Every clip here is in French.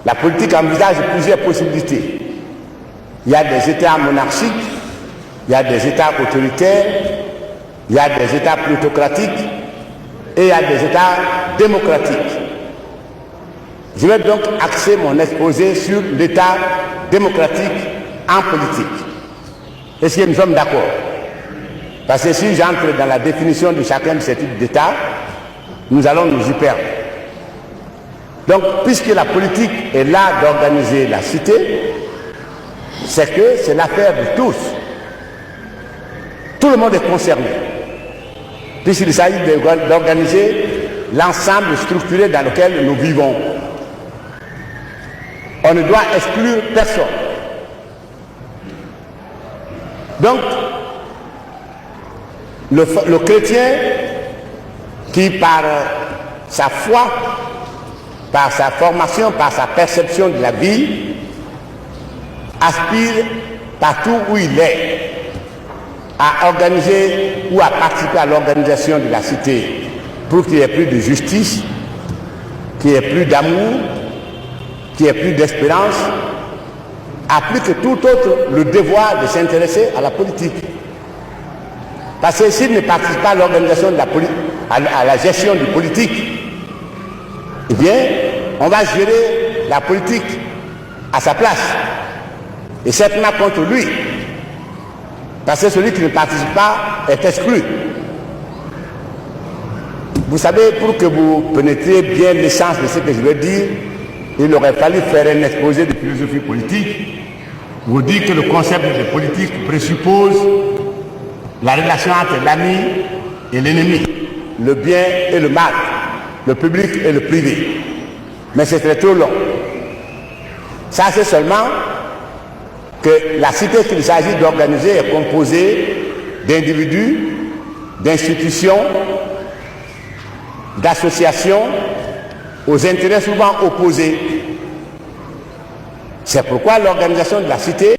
La politique envisage plusieurs possibilités. Il y a des États monarchiques, il y a des États autoritaires, il y a des États plutocratiques et il y a des États démocratiques. Je vais donc axer mon exposé sur l'État démocratique en politique. Est-ce que nous sommes d'accord? Parce que si j'entre dans la définition de chacun de ces types d'États, nous allons nous y perdre. Donc, puisque la politique est là d'organiser la cité, c'est que c'est l'affaire de tous. Tout le monde est concerné. Puisqu'il s'agit d'organiser l'ensemble structuré dans lequel nous vivons. On ne doit exclure personne. Donc, le chrétien qui, par sa foi, par sa formation, par sa perception de la vie, aspire partout où il est à organiser ou à participer à l'organisation de la cité pour qu'il y ait plus de justice, qu'il y ait plus d'amour, qu'il y ait plus d'espérance, a plus que tout autre le devoir de s'intéresser à la politique. Parce que s'il ne participe pas à l'organisation de la politique, à la gestion du politique, eh bien, on va gérer la politique à sa place. Et certainement contre lui. Parce que celui qui ne participe pas est exclu. Vous savez, pour que vous pénétriez bien l'essence de ce que je veux dire, il aurait fallu faire un exposé de philosophie politique. Vous dites que le concept de politique présuppose la relation entre l'ami et l'ennemi, le bien et le mal, le public et le privé. Mais c'est très trop long. Ça, c'est seulement que la cité qu'il s'agit d'organiser est composée d'individus, d'institutions, d'associations aux intérêts souvent opposés. C'est pourquoi l'organisation de la cité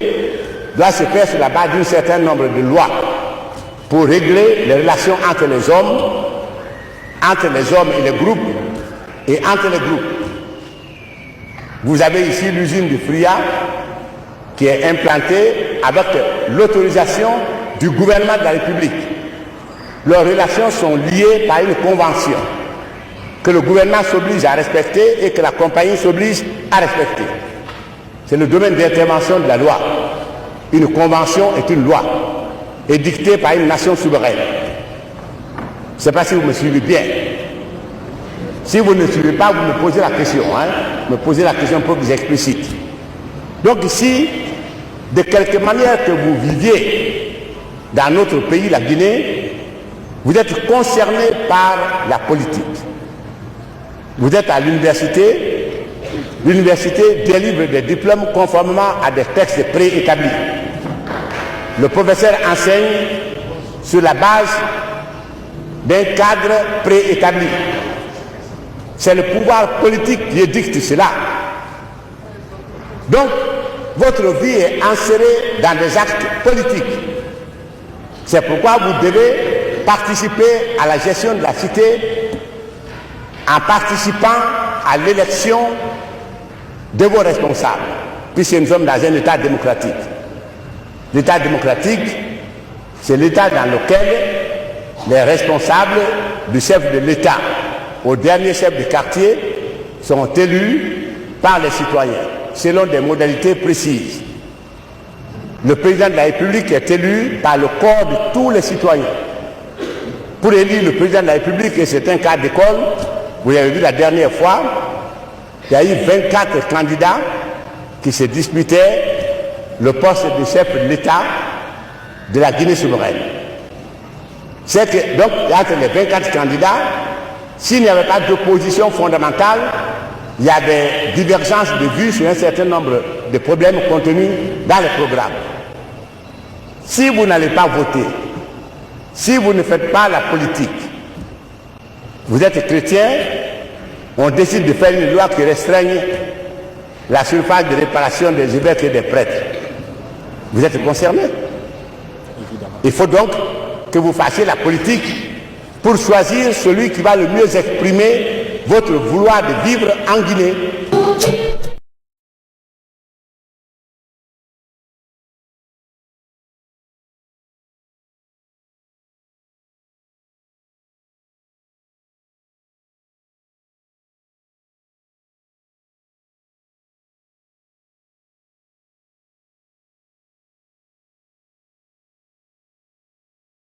doit se faire sur la base d'un certain nombre de lois pour régler les relations entre les hommes et les groupes, et entre les groupes. Vous avez ici l'usine du Fria qui est implantée avec l'autorisation du gouvernement de la République. Leurs relations sont liées par une convention que le gouvernement s'oblige à respecter et que la compagnie s'oblige à respecter. C'est le domaine d'intervention de la loi. Une convention est une loi, édictée par une nation souveraine. Je ne sais pas si vous me suivez bien. Si vous ne suivez pas, vous me posez la question. Me posez la question pour que je explicite. Donc ici, de quelque manière que vous viviez dans notre pays, la Guinée, vous êtes concerné par la politique. Vous êtes à l'université, l'université délivre des diplômes conformément à des textes préétablis. Le professeur enseigne sur la base d'un cadre préétabli. C'est le pouvoir politique qui édicte cela. Donc, votre vie est insérée dans des actes politiques. C'est pourquoi vous devez participer à la gestion de la cité en participant à l'élection de vos responsables, puisque nous sommes dans un État démocratique. L'État démocratique, c'est l'État dans lequel les responsables du chef de l'État au dernier chef de quartier sont élus par les citoyens, selon des modalités précises. Le président de la République est élu par le corps de tous les citoyens. Pour élire le président de la République, et c'est un cas d'école, vous avez vu la dernière fois, il y a eu 24 candidats qui se disputaient le poste de chef de l'État de la Guinée souveraine. C'est que, donc, entre les 24 candidats, s'il n'y avait pas d'opposition fondamentale, il y a des divergences de vues sur un certain nombre de problèmes contenus dans le programme. Si vous n'allez pas voter, si vous ne faites pas la politique, vous êtes chrétien, on décide de faire une loi qui restreigne la surface de réparation des évêques et des prêtres. Vous êtes concerné. Il faut donc que vous fassiez la politique pour choisir celui qui va le mieux exprimer votre vouloir de vivre en Guinée.